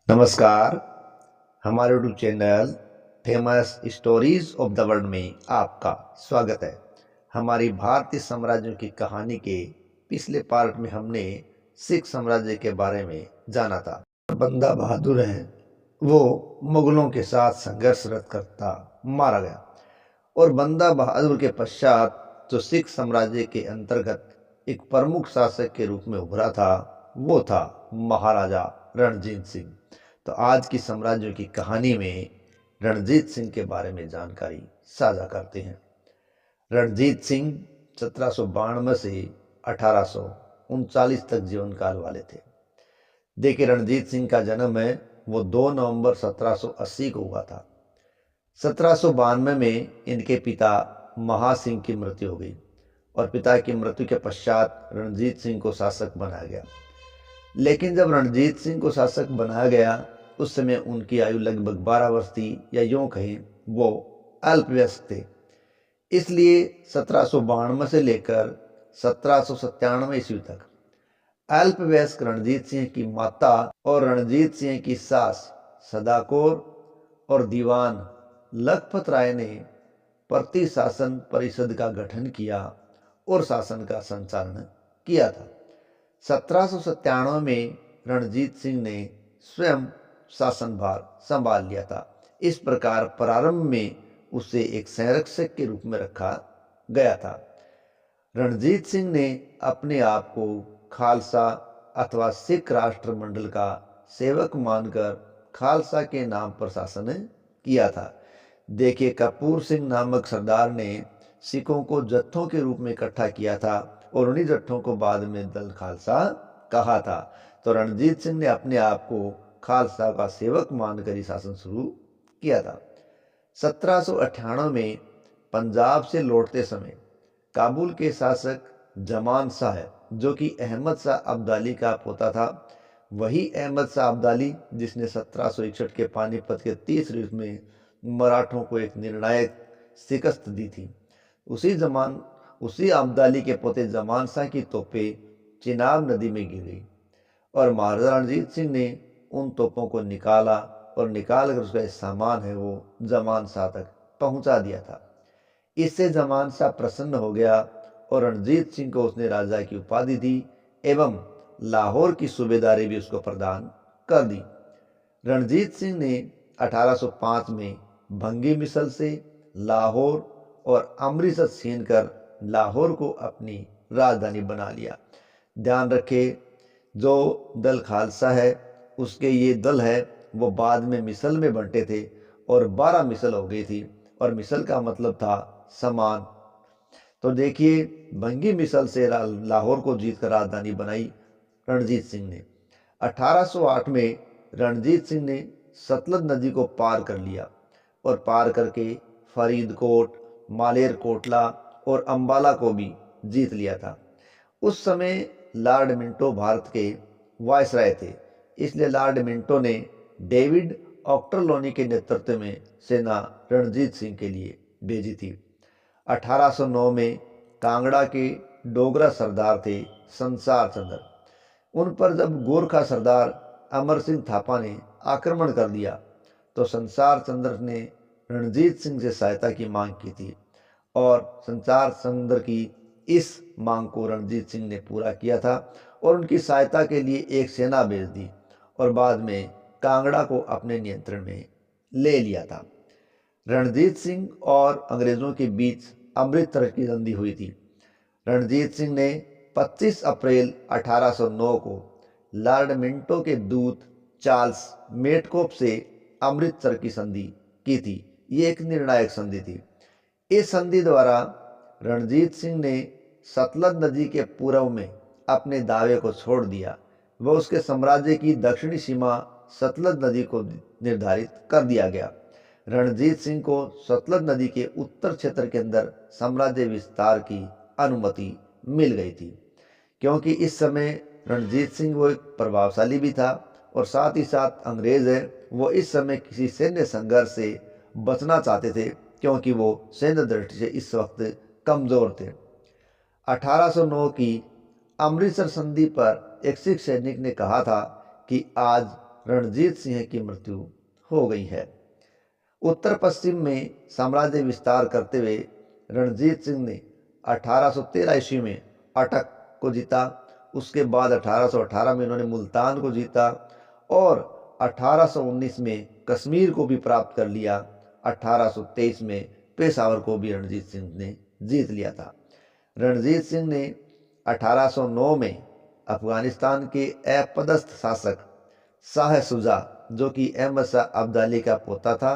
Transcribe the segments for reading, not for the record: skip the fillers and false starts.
नमस्कार। हमारे YouTube channel famous stories of the world में आपका स्वागत है। हमारी भारतीय साम्राज्यों की कहानी के पिछले पार्ट में हमने सिख साम्राज्य के बारे में जाना था। बंदा बहादुर है, वो मुगलों के साथ संघर्षरत करता मारा गया और बंदा बहादुर के पश्चात जो सिख साम्राज्य के अंतर्गत एक प्रमुख शासक के रूप में उभरा था वो था महाराजा रणजीत सिंह। तो आज की साम्राज्यों की कहानी में रणजीत सिंह के बारे में जानकारी साझा करते हैं। रणजीत सिंह 1792 से 1839 तक जीवन काल वाले थे। देखिए, रणजीत सिंह का जन्म है वो 2 नवंबर 1780 को हुआ था। 1792 में इनके पिता महासिंह की मृत्यु हो गई और पिता की मृत्यु के पश्चात रणजीत सिंह को शासक बनाया गया। लेकिन जब रणजीत सिंह को शासक बनाया गया उस समय उनकी आयु लगभग 12 वर्ष थी, या यूं कहें वो अल्पवयस्क थे। इसलिए 1792 से लेकर 1797 ईस्वी तक अल्पवयस्क रणजीत सिंह की माता और रणजीत सिंह की सास सदाकौर और दीवान लखपत राय ने प्रति शासन परिषद का गठन किया और शासन का संचालन किया था। 1797 में रणजीत सिंह ने स्वयं शासनभार संभाल लिया था। इस प्रकार प्रारंभ में उसे एक संरक्षक के रूप में रखा गया था। रणजीत सिंह ने अपने आप को खालसा अथवा सिख राष्ट्रमंडल का सेवक मानकर खालसा के नाम पर शासन किया था। देखिए, कपूर सिंह नामक सरदार ने सिखों को जत्थों के रूप में इकट्ठा किया था और उन्हीं जत्थों को बाद में दल खालसा कहा था। तो रणजीत सिंह ने अपने आप को खालसा का सेवक मानकर ही शासन शुरू किया था। 1798 में पंजाब से लौटते समय काबुल के शासक जमान शाह, जो कि अहमद शाह अब्दाली का पोता था, वही अहमद शाह अब्दाली जिसने 1761 के पानीपत के तीसरे युद्ध में मराठों को एक निर्णायक शिकस्त दी थी, उसी अब्दाली के पोते जमान शाह की तोपें चिनाब नदी में गिर गई और महाराजा रणजीत सिंह ने उन तोपों को निकाला और निकाल कर उसका सामान है वो जमान शाह तक पहुंचा दिया था। इससे जमान शाह प्रसन्न हो गया और रणजीत सिंह को उसने राजा की उपाधि दी एवं लाहौर की सूबेदारी भी उसको प्रदान कर दी। रणजीत सिंह ने 1805 में भंगी मिसल से लाहौर और अमृतसर छीन कर लाहौर को अपनी राजधानी बना लिया। ध्यान रखे, जो दल खालसा है उसके ये दल है वो बाद में मिसल में बंटे थे और 12 मिसल हो गई थी और मिसल का मतलब था समान। तो देखिए, भंगी मिसल से लाहौर को जीतकर राजधानी बनाई रणजीत सिंह ने। 1808 में रणजीत सिंह ने सतलज नदी को पार कर लिया और पार करके फरीदकोट, मालेर कोटला और अंबाला को भी जीत लिया था। उस समय लॉर्ड मिंटो भारत के वायसराय थे, इसलिए लॉर्ड मिंटो ने डेविड ऑक्टरलोनी के नेतृत्व में सेना रणजीत सिंह के लिए भेजी थी। 1809 में कांगड़ा के डोगरा सरदार थे संसार चंद्र। उन पर जब गोरखा सरदार अमर सिंह थापा ने आक्रमण कर दिया तो संसार चंद्र ने रणजीत सिंह से सहायता की मांग की थी और संसार चंद्र की इस मांग को रणजीत सिंह ने पूरा किया था और उनकी सहायता के लिए एक सेना भेज दी और बाद में कांगड़ा को अपने नियंत्रण में ले लिया था। रणजीत सिंह और अंग्रेजों के बीच अमृतसर की संधि हुई थी। रणजीत सिंह ने 25 अप्रैल 1809 को लॉर्ड मिंटो के दूत चार्ल्स मेटकोप से अमृतसर की संधि की थी। ये एक निर्णायक संधि थी। इस संधि द्वारा रणजीत सिंह ने सतलज नदी के पूर्व में अपने दावे को छोड़ दिया। वह उसके साम्राज्य की दक्षिणी सीमा सतलज नदी को निर्धारित कर दिया गया। रणजीत सिंह को सतलज नदी के उत्तर क्षेत्र के अंदर साम्राज्य विस्तार की अनुमति मिल गई थी, क्योंकि इस समय रणजीत सिंह वो एक प्रभावशाली भी था और साथ ही साथ अंग्रेज है वो इस समय किसी सैन्य संघर्ष से बचना चाहते थे, क्योंकि वो सैन्य दृष्टि से इस वक्त कमजोर थे। 1809 की अमृतसर संधि पर एक सिख सैनिक ने कहा था कि आज रणजीत सिंह की मृत्यु हो गई है। उत्तर पश्चिम में साम्राज्य विस्तार करते हुए रणजीत सिंह ने 1813 ईस्वी में अटक को जीता। उसके बाद 1818 में इन्होंने मुल्तान को जीता और 1819 में कश्मीर को भी प्राप्त कर लिया। 1823 में पेशावर को भी रणजीत सिंह ने जीत लिया था। रणजीत सिंह ने 1809 में अफगानिस्तान के अपदस्थ शासक शाह शुजा, जो कि अहमद शाह अब्दाली का पोता था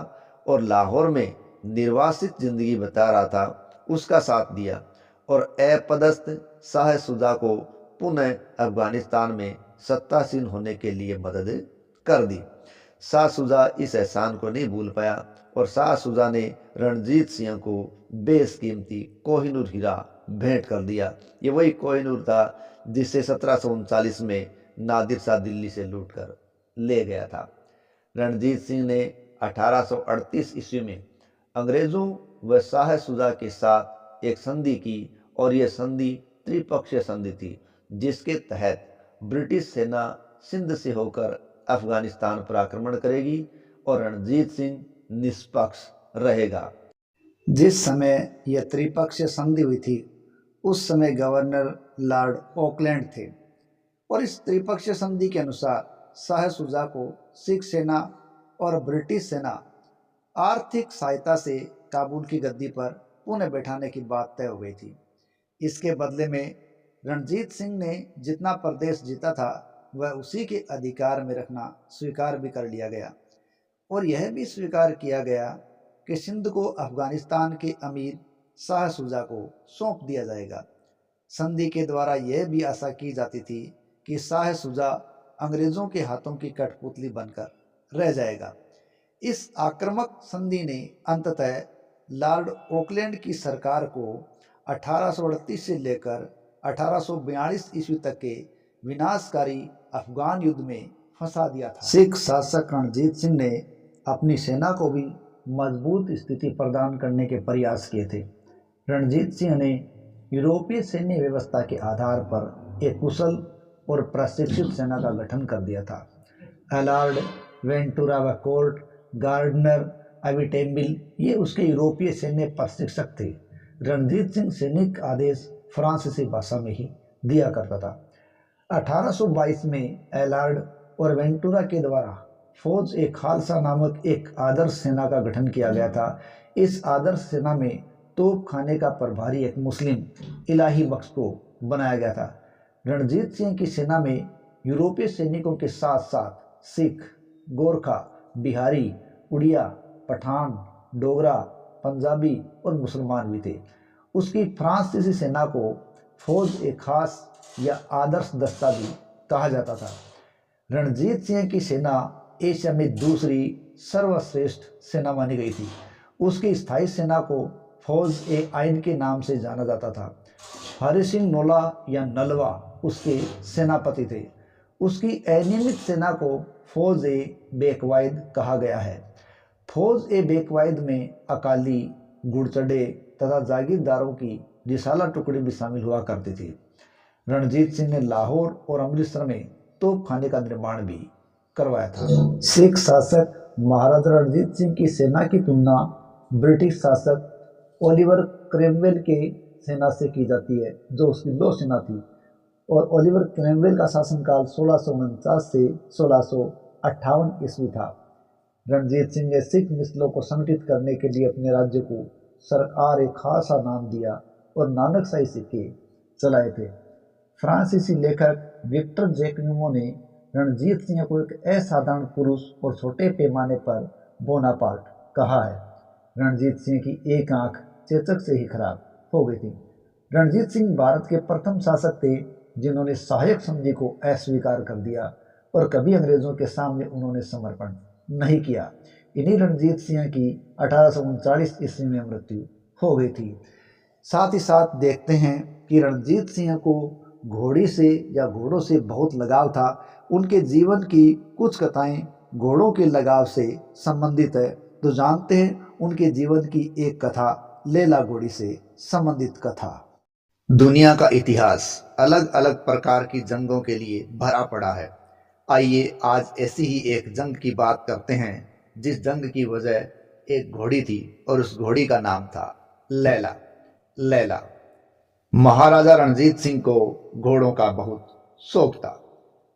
और लाहौर में निर्वासित जिंदगी बिता रहा था, उसका साथ दिया और अपदस्थ शाह शुजा को पुनः अफगानिस्तान में सत्तासीन होने के लिए मदद कर दी। शाह शुजा इस एहसान को नहीं भूल पाया और शाह शुजा ने रणजीत सिंह को बेशकीमती कोहिनूर हीरा भेंट कर दिया। ये वही कोहिनूर था जिसे 1739 में नादिर शाह दिल्ली से लूटकर ले गया था। रणजीत सिंह ने 1838 ईस्वी में अंग्रेज़ों व शाह शुजा के साथ एक संधि की और यह संधि त्रिपक्षीय संधि थी, जिसके तहत ब्रिटिश सेना सिंध से होकर अफगानिस्तान पर आक्रमण करेगी और रणजीत सिंह निष्पक्ष रहेगा। जिस समय यह त्रिपक्षीय संधि हुई थी उस समय गवर्नर लॉर्ड ऑकलैंड थे और इस त्रिपक्षीय संधि के अनुसार शाह शुजा को सिख सेना और ब्रिटिश सेना आर्थिक सहायता से काबुल की गद्दी पर पुनः बैठाने की बात तय हो गई थी। इसके बदले में रणजीत सिंह ने जितना प्रदेश जीता था वह उसी के अधिकार में रखना स्वीकार भी कर लिया गया और यह भी स्वीकार किया गया कि सिंध को अफगानिस्तान के अमीर शाह शुजा को सौंप दिया जाएगा। संधि के द्वारा यह भी आशा की जाती थी कि शाह शुजा अंग्रेज़ों के हाथों की कठपुतली बनकर रह जाएगा। इस आक्रामक संधि ने अंततः लॉर्ड ऑकलैंड की सरकार को 1838 से लेकर 1842 ईस्वी तक के विनाशकारी अफगान युद्ध में फंसा दिया था। सिख शासक रणजीत सिंह ने अपनी सेना को भी मजबूत स्थिति प्रदान करने के प्रयास किए थे। रणजीत सिंह ने यूरोपीय सैन्य व्यवस्था के आधार पर एक कुशल और प्रशिक्षित सेना का गठन कर दिया था। एलार्ड, वेंटुरा वैकोर्ट, गार्डनर, अविटेम्बिल ये उसके यूरोपीय सैन्य प्रशिक्षक थे। रणजीत सिंह सैनिक आदेश फ्रांसीसी भाषा में ही दिया करता था। 1822 में एलार्ड और वेंटुरा के द्वारा फौज ए खालसा नामक एक आदर्श सेना का गठन किया गया था। इस आदर्श सेना में तोप खाने का प्रभारी एक मुस्लिम इलाही बख्श को बनाया गया था। रणजीत सिंह की सेना में यूरोपीय सैनिकों के साथ साथ सिख, गोरखा, बिहारी, उड़िया, पठान, डोगरा, पंजाबी और मुसलमान भी थे। उसकी फ्रांसीसी सेना को फौज ए खास या आदर्श दस्ता भी कहा जाता था। रणजीत सिंह की सेना एशिया में दूसरी सर्वश्रेष्ठ सेना मानी गई थी। उसकी स्थायी सेना को फौज ए आइन के नाम से जाना जाता था। हरि सिंह नोला या नलवा उसके सेनापति थे। उसकी अनियमित सेना को फौज ए बेकवायद कहा गया है। फौज ए बेकवायद में अकाली, गुड़चड़े तथा जागीरदारों की रिसाला टुकड़ी भी शामिल हुआ करती थी। रणजीत सिंह ने लाहौर और अमृतसर में तोप खाने का निर्माण भी करवाया था। सिख शासक महाराजा रणजीत सिंह की सेना की तुलना ब्रिटिश शासक ओलिवर क्रेमवेल के सेना से की जाती है, जो उसकी दो सेना थी। और ओलिवर क्रेमवेल का शासनकाल 1649 से 1658 ईस्वी था। रणजीत सिंह ने सिख मिसलों को संगठित करने के लिए अपने राज्य को सरकार एक खासा नाम दिया और नानकशाही सिक्के चलाए थे। फ्रांसीसी लेखक विक्टर जैकम्यूमो ने रणजीत सिंह को एक असाधारण पुरुष और छोटे पैमाने पर बोनापार्ट कहा है। रणजीत सिंह की एक आंख चेचक से ही खराब हो गई थी। रणजीत सिंह भारत के प्रथम शासक थे जिन्होंने सहायक संधि को अस्वीकार कर दिया और कभी अंग्रेजों के सामने उन्होंने समर्पण नहीं किया। इन्हीं रणजीत सिंह की 1839 ईस्वी में मृत्यु हो गई थी। साथ ही साथ देखते हैं कि रणजीत सिंह को घोड़ी से या घोड़ों से बहुत लगाव था। उनके जीवन की कुछ कथाएं घोड़ों के लगाव से संबंधित है, तो जानते हैं उनके जीवन की एक कथा लैला घोड़ी से संबंधित कथा। दुनिया का इतिहास अलग अलग प्रकार की जंगों के लिए भरा पड़ा है। आइए आज ऐसी ही एक जंग की बात करते हैं जिस जंग की वजह एक घोड़ी थी और उस घोड़ी का नाम था लैला। लैला। महाराजा रणजीत सिंह को घोड़ों का बहुत शौक था।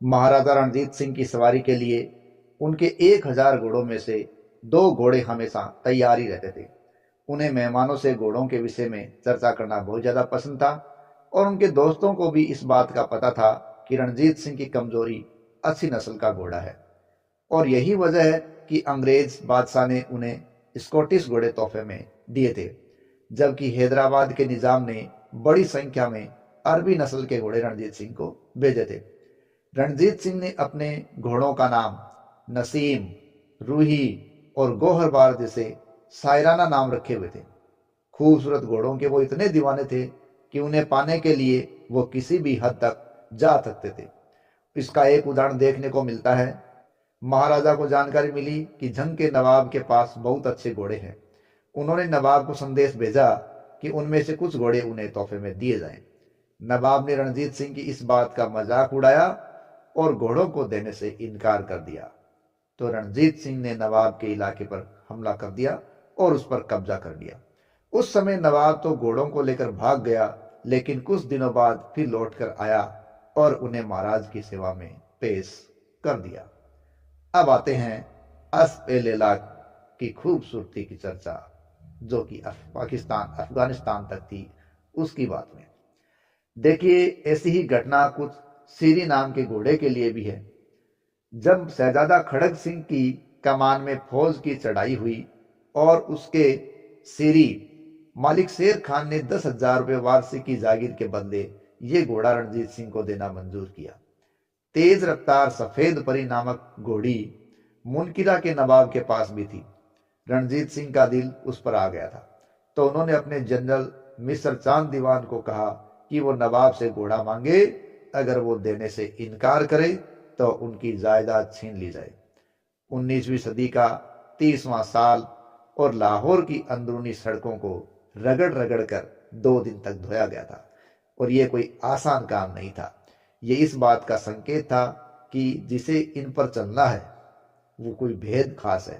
महाराजा रणजीत सिंह की सवारी के लिए उनके 1000 घोड़ों में से 2 घोड़े हमेशा तैयार ही रहते थे। उन्हें मेहमानों से घोड़ों के विषय में चर्चा करना बहुत ज्यादा पसंद था और उनके दोस्तों को भी इस बात का पता था कि रणजीत सिंह की कमजोरी अच्छी नस्ल का घोड़ा है और यही वजह है कि अंग्रेज बादशाह ने उन्हें स्कॉटिश घोड़े तोहफे में दिए थे, जबकि हैदराबाद के निजाम ने बड़ी संख्या में अरबी नस्ल के घोड़े रणजीत सिंह को भेजे थे। रणजीत सिंह ने अपने घोड़ों का नाम नसीम, रूही और गोहरबार जैसे शायराना नाम रखे हुए थे। खूबसूरत घोड़ों के वो इतने दीवाने थे कि उन्हें पाने के लिए वो किसी भी हद तक जा सकते थे। इसका एक उदाहरण देखने को मिलता है। महाराजा को जानकारी मिली कि जंग के नवाब के पास बहुत अच्छे घोड़े हैं। उन्होंने नवाब को संदेश भेजा कि उनमें से कुछ घोड़े उन्हें तोहफे में दिए जाएं। नवाब ने रणजीत सिंह की इस बात का मजाक उड़ाया और घोड़ों को देने से इनकार कर दिया। तो रणजीत सिंह ने नवाब के इलाके पर हमला कर दिया और उस पर कब्जा कर लिया। उस समय नवाब तो घोड़ों को लेकर भाग गया, लेकिन कुछ दिनों बाद फिर लौट कर आया और उन्हें महाराज की सेवा में पेश कर दिया। अब आते हैं असफ-ए-लैला की खूबसूरती की चर्चा, जो कि पाकिस्तान अफगानिस्तान तक थी, उसकी बात में। देखिए, ऐसी ही घटना कुछ सीरी नाम के घोड़े के लिए भी है। जब शहजादा खड़ग सिंह की कमान में फौज की चढ़ाई हुई और उसके सीरी मालिक शेर खान ने 10,000 रुपये वार्षिक की जागीर के बदले ये घोड़ा रणजीत सिंह को देना मंजूर किया। तेज रफ्तार सफेद परी नामक घोड़ी मुनकिरा के नवाब के पास भी थी। रणजीत सिंह का दिल उस पर आ गया था, तो उन्होंने अपने जनरल मिस्र चांद दीवान को कहा कि वो नवाब से घोड़ा मांगे, अगर वो देने से इनकार करे तो उनकी जायदाद छीन ली जाए। 19वीं सदी का 30वां साल और लाहौर की अंदरूनी सड़कों को रगड़ रगड़ कर 2 दिन तक धोया गया था और ये कोई आसान काम नहीं था। ये इस बात का संकेत था कि जिसे इन पर चलना है वो कोई भेद खास है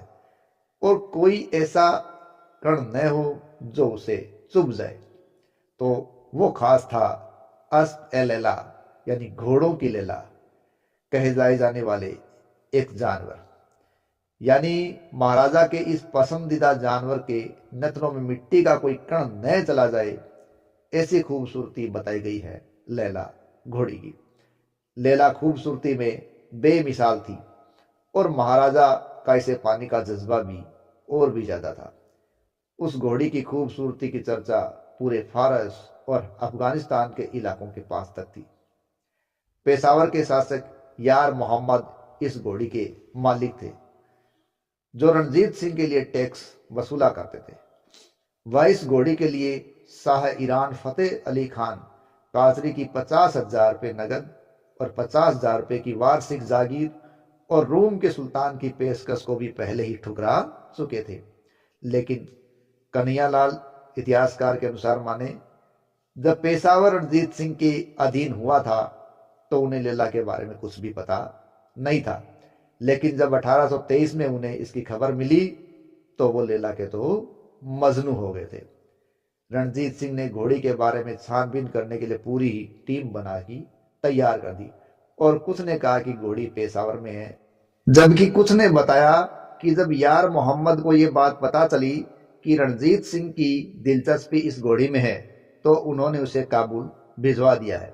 और कोई ऐसा कण न हो जो उसे चुभ जाए। तो वो खास था असफ-ए-लैला, यानी घोड़ों की लैला कहे जाने वाले एक जानवर। यानी महाराजा के इस पसंदीदा जानवर के नथनों में मिट्टी का कोई कण न चला जाए, ऐसी खूबसूरती बताई गई है लैला घोड़ी की। लैला खूबसूरती में बेमिसाल थी और महाराजा का इसे पाने का जज्बा भी और भी ज्यादा था। उस घोड़ी की खूबसूरती की चर्चा पूरे फारस और अफगानिस्तान के इलाकों के पास तक थी। पेशावर के शासक यार मोहम्मद इस घोड़ी के मालिक थे, जो रणजीत सिंह के लिए टैक्स वसूला करते थे। वह इस घोड़ी के लिए शाह ईरान फतेह अली खान काजरी की 50,000 रुपये नगद और 50,000 रुपये की वार्षिक जागीर और रूम के सुल्तान की पेशकश को भी पहले ही ठुकरा चुके थे। लेकिन कन्हैयालाल इतिहासकार के अनुसार माने, जब पेशावर रणजीत सिंह के अधीन हुआ था तो उन्हें लैला के बारे में कुछ भी पता नहीं था। लेकिन जब 1823 में उन्हें इसकी खबर मिली तो वो लैला के तो मजनू हो गए थे। रणजीत सिंह ने घोड़ी के बारे में छानबीन करने के लिए पूरी टीम बना की तैयार कर दी और कुछ ने कहा कि घोड़ी पेशावर में है, जबकि कुछ ने बताया कि जब यार मोहम्मद को ये बात पता चली कि रणजीत सिंह की दिलचस्पी इस घोड़ी में है तो उन्होंने उसे काबुल भिजवा दिया है।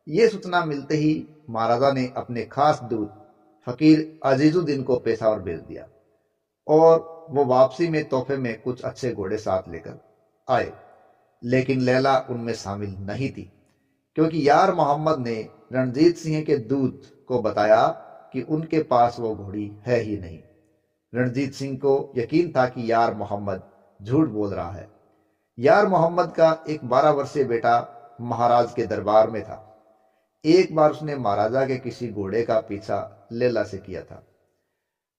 ये सूचना मिलते ही महाराजा ने अपने खास दूत फकीर अजीजुद्दीन को पेशावर भेज दिया और वो वापसी में तोहफे में कुछ अच्छे घोड़े साथ लेकर आए। लेकिन लैला उनमें शामिल नहीं थी, क्योंकि यार मोहम्मद ने रणजीत सिंह के दूत को बताया कि उनके पास वो घोड़ी है ही नहीं। रणजीत सिंह को यकीन था कि यार मोहम्मद झूठ बोल रहा है। यार मोहम्मद का एक 12 वर्षीय बेटा महाराज के दरबार में था। एक बार उसने महाराजा के किसी घोड़े का पीछा लैला से किया था।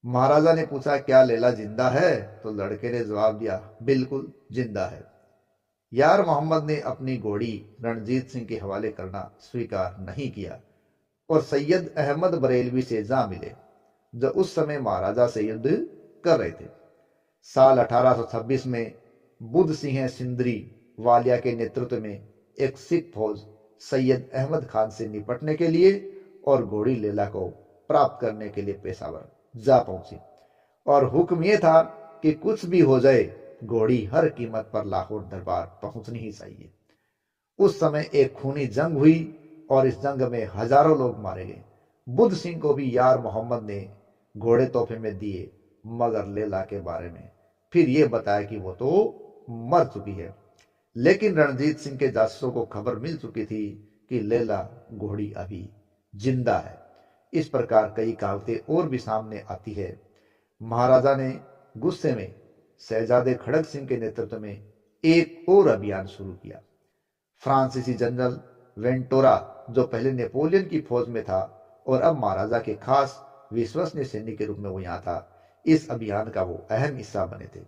महाराजा ने पूछा, क्या लैला जिंदा है? तो लड़के ने जवाब दिया, बिल्कुल जिंदा है। यार मोहम्मद ने अपनी घोड़ी रणजीत सिंह के हवाले करना स्वीकार नहीं किया और सैयद अहमद बरेलवी से जा मिले, जो उस समय महाराजा से युद्ध कर रहे थे। साल 1826 में बुद्ध सिंह सिंदरी वालिया के नेतृत्व में एक सिख फौज सैयद अहमद खान से निपटने के लिए और घोड़ी लैला को प्राप्त करने के लिए पेशावर जा पहुंची, और हुक्म यह था कि कुछ भी हो जाए, घोड़ी हर कीमत पर लाहौर दरबार पहुंचनी ही चाहिए। उस समय एक खूनी जंग हुई और इस जंग में हजारों लोग मारे गए। बुद्ध सिंह को भी यार मोहम्मद ने घोड़े तोहफे में दिए, मगर लैला के बारे में फिर यह बताया कि वो तो मर चुकी है। लेकिन रणजीत सिंह के जासूसों को खबर मिल चुकी थी कि लैला घोड़ी अभी जिंदा है। इस प्रकार कई कहावतें और भी सामने आती है। महाराजा ने गुस्से में शहजादे खड़ग सिंह के नेतृत्व में एक और अभियान शुरू किया। फ्रांसीसी जनरल वेंटोरा, जो पहले नेपोलियन की फौज में था और अब महाराजा के खास विश्वसनीय सैनिक के रूप में वो यहाँ था, इस अभियान का वो अहम हिस्सा बने थे।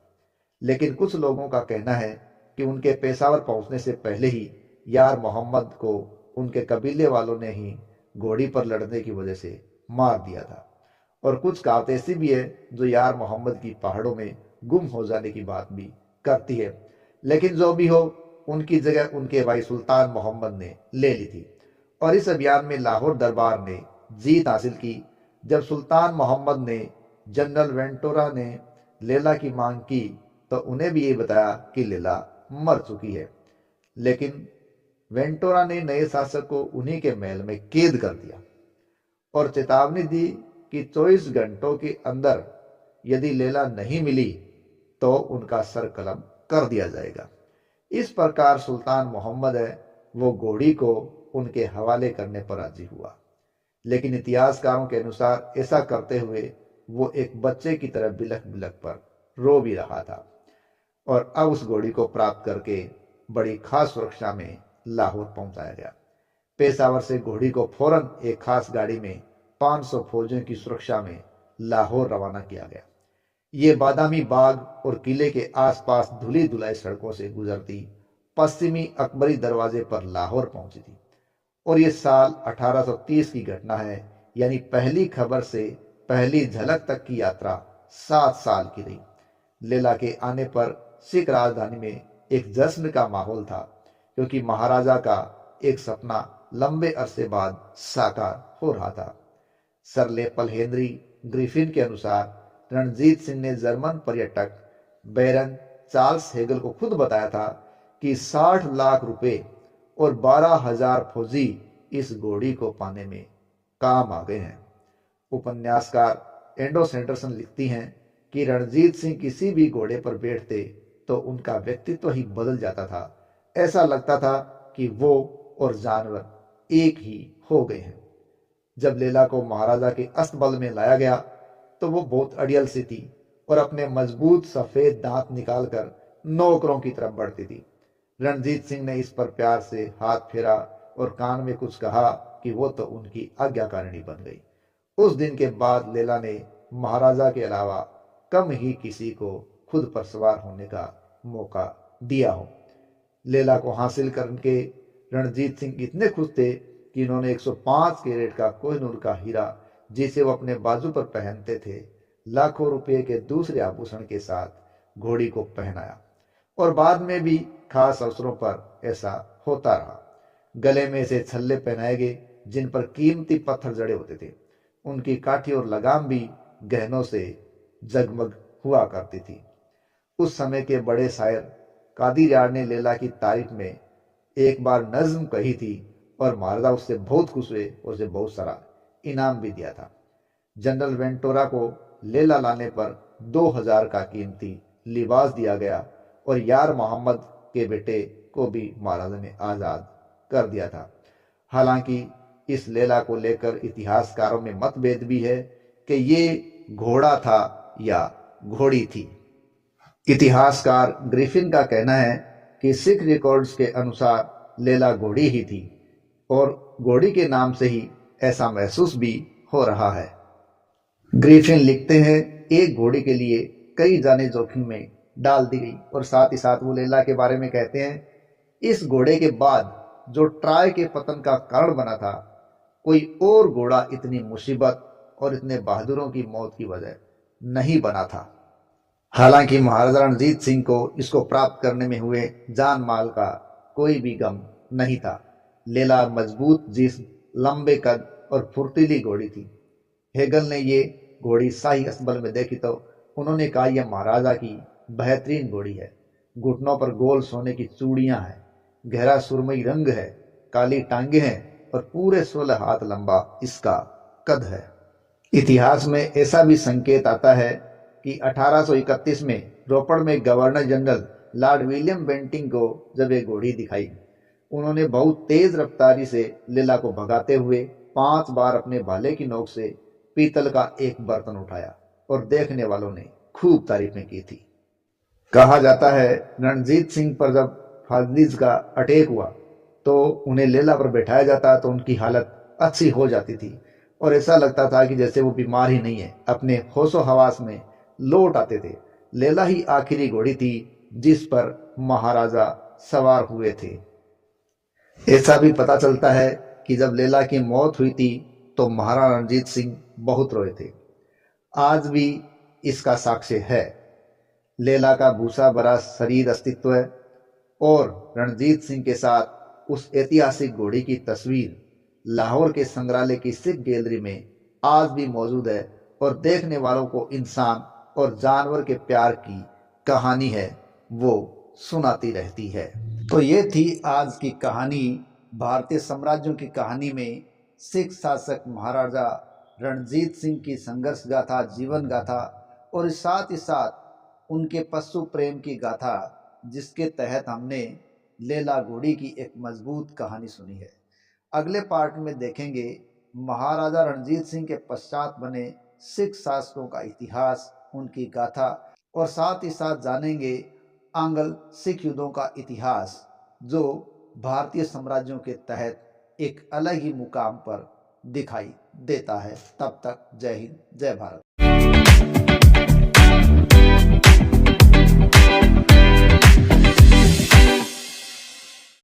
लेकिन कुछ लोगों का कहना है कि उनके पेशावर पहुंचने से पहले ही यार मोहम्मद को उनके कबीले वालों ने ही घोड़ी पर लड़ने की वजह से मार दिया था। और कुछ कहावतें ऐसी भी है जो यार मोहम्मद की पहाड़ों में गुम हो जाने की बात भी करती है। लेकिन जो भी हो, उनकी जगह उनके भाई सुल्तान मोहम्मद ने ले ली थी और इस अभियान में लाहौर दरबार ने जीत हासिल की। जब सुल्तान मोहम्मद ने जनरल वेंटोरा ने लैला की मांग की तो उन्हें भी ये बताया कि लैला मर चुकी है। लेकिन वेंटोरा ने नए शासक को उन्हीं के महल में कैद कर दिया और चेतावनी दी कि 24 घंटों के अंदर यदि लैला नहीं मिली तो उनका सर कलम कर दिया जाएगा। इस प्रकार सुल्तान मोहम्मद है वो घोड़ी को उनके हवाले करने पर राजी हुआ। लेकिन इतिहासकारों के अनुसार ऐसा करते हुए वो एक बच्चे की तरह बिलख बिलख पर रो भी रहा था। और अब उस घोड़ी को प्राप्त करके बड़ी खास सुरक्षा में लाहौर पहुंचाया गया। पेशावर से घोड़ी को फौरन एक खास गाड़ी में 500 फौजियों की सुरक्षा में लाहौर रवाना किया गया। ये बादामी बाग और किले के आसपास धुली धुलाई सड़कों से गुजरती पश्चिमी अकबरी दरवाजे पर लाहौर पहुंची थी। और ये साल 1830 की घटना है, यानी पहली खबर से पहली झलक तक की यात्रा 7 साल की रही। लैला के आने पर सिख राजधानी में एक जश्न का माहौल था, क्योंकि महाराजा का एक सपना लंबे अरसे बाद साकार हो रहा था। सर लेपल हेनरी ग्रिफिन के अनुसार रणजीत सिंह ने जर्मन पर्यटक बैरन चार्ल्स हेगल को खुद बताया था कि 60 लाख रुपए और 12,000 फौजी इस घोड़ी को पाने में काम आ गए हैं। उपन्यासकार एंडो सैंडरसन लिखती हैं कि रणजीत सिंह किसी भी घोड़े पर बैठते तो उनका व्यक्तित्व ही बदल जाता था। ऐसा लगता था कि वो और जानवर एक ही हो गए हैं। जब लैला को महाराजा के अस्तबल में लाया गया तो वो बहुत अड़ियल सी थी और अपने मजबूत सफेद दांत निकालकर नौकरों की तरफ बढ़ती थी। रणजीत सिंह ने इस पर प्यार से हाथ फेरा और कान में कुछ कहा कि वो तो उनकी आज्ञाकारिणी बन गई। उस दिन के बाद लैला ने महाराजा के अलावा कम ही किसी को खुद पर सवार होने का मौका दिया हो। लैला को हासिल करके रणजीत सिंह इतने खुश थे कि उन्होंने 105 कैरेट का कोहिनूर का हीरा, जिसे वो अपने बाजू पर पहनते थे, लाखों रुपए के दूसरे आभूषण के साथ घोड़ी को पहनाया। और बाद में भी खास अवसरों पर ऐसा होता रहा। गले में ऐसे छल्ले पहनाए गए जिन पर कीमती पत्थर जड़े होते थे। उनकी काठी और लगाम भी गहनों से जगमग हुआ करती थी। उस समय के बड़े शायर कादिर यार ने लैला की तारीफ में एक बार नज्म कही थी और महाराजा उससे बहुत खुश हुए और उसे बहुत सारा इनाम भी दिया था। जनरल वेंटोरा को लैला लाने पर 2000 का कीमती लिबास दिया गया और यार मोहम्मद के बेटे को भी महाराजा ने आजाद कर दिया था। हालांकि इस लैला को लेकर इतिहासकारों में मतभेद भी है कि ये घोड़ा था या घोड़ी थी। इतिहासकार ग्रिफिन का कहना है कि सिख रिकॉर्ड्स के अनुसार लैला घोड़ी ही थी और घोड़ी के नाम से ही ऐसा महसूस भी हो रहा है। ग्रिफिन लिखते हैं, एक घोड़ी के लिए कई जाने जोखिम में डाल दी गई। और साथ ही साथ वो लैला के बारे में कहते हैं, इस घोड़े के बाद जो ट्राय के पतन का कारण बना था कोई और घोड़ा इतनी मुसीबत और इतने बहादुरों की मौत की वजह नहीं बना था। हालांकि महाराजा रणजीत सिंह को इसको प्राप्त करने में हुए जान माल का कोई भी गम नहीं था। लेला मजबूत जिस्म, लंबे कद और फुर्तीली घोड़ी थी। हेगल ने ये घोड़ी शाही अस्तबल में देखी तो उन्होंने कहा यह महाराजा की बेहतरीन घोड़ी है। घुटनों पर गोल सोने की चूड़ियां हैं, गहरा सुरमई रंग है, काली टांगे हैं और पूरे 16 हाथ लंबा इसका कद है। इतिहास में ऐसा भी संकेत आता है कि 1831 में रोपड़ में governor general Lord William Bentinck को जब एक घोड़ी दिखाई, उन्होंने बहुत तेज रफ्तारी से लेला को भगाते हुए 5 बार अपने भाले की नोक से पीतल का एक बर्तन उठाया और देखने वालों ने खूब तारीफें की थी। कहा जाता है रणजीत सिंह पर जब फाजिज का अटैक हुआ तो उन्हें लेला पर बैठाया जाता तो उनकी हालत अच्छी हो जाती थी और ऐसा लगता था कि जैसे वो बीमार ही नहीं है, अपने होशो हवास में लौट आते थे। लेला ही आखिरी घोड़ी थी जिस पर महाराजा सवार हुए थे। ऐसा भी पता चलता है कि जब लेला की मौत हुई थी तो महाराणा रणजीत सिंह बहुत रोए थे। आज भी इसका साक्ष्य है। लेला का भूसा भरा शरीर अस्तित्व है और रणजीत सिंह के साथ उस ऐतिहासिक घोड़ी की तस्वीर लाहौर के संग्रहालय की सिख गैलरी में आज भी मौजूद है और देखने वालों को इंसान और जानवर के प्यार की कहानी है वो सुनाती रहती है। तो ये थी आज की कहानी, भारतीय साम्राज्यों की कहानी में सिख शासक महाराजा रणजीत सिंह की संघर्ष गाथा, जीवन गाथा और साथ ही साथ उनके पशु प्रेम की गाथा, जिसके तहत हमने लेला घोड़ी की एक मजबूत कहानी सुनी है। अगले पार्ट में देखेंगे महाराजा रणजीत सिंह के पश्चात बने सिख शासकों का इतिहास, उनकी गाथा और साथ ही साथ जानेंगे आंग्ल सिख युद्धों का इतिहास जो भारतीय साम्राज्यों के तहत एक अलग ही मुकाम पर दिखाई देता है। तब तक जय हिंद, जय भारत।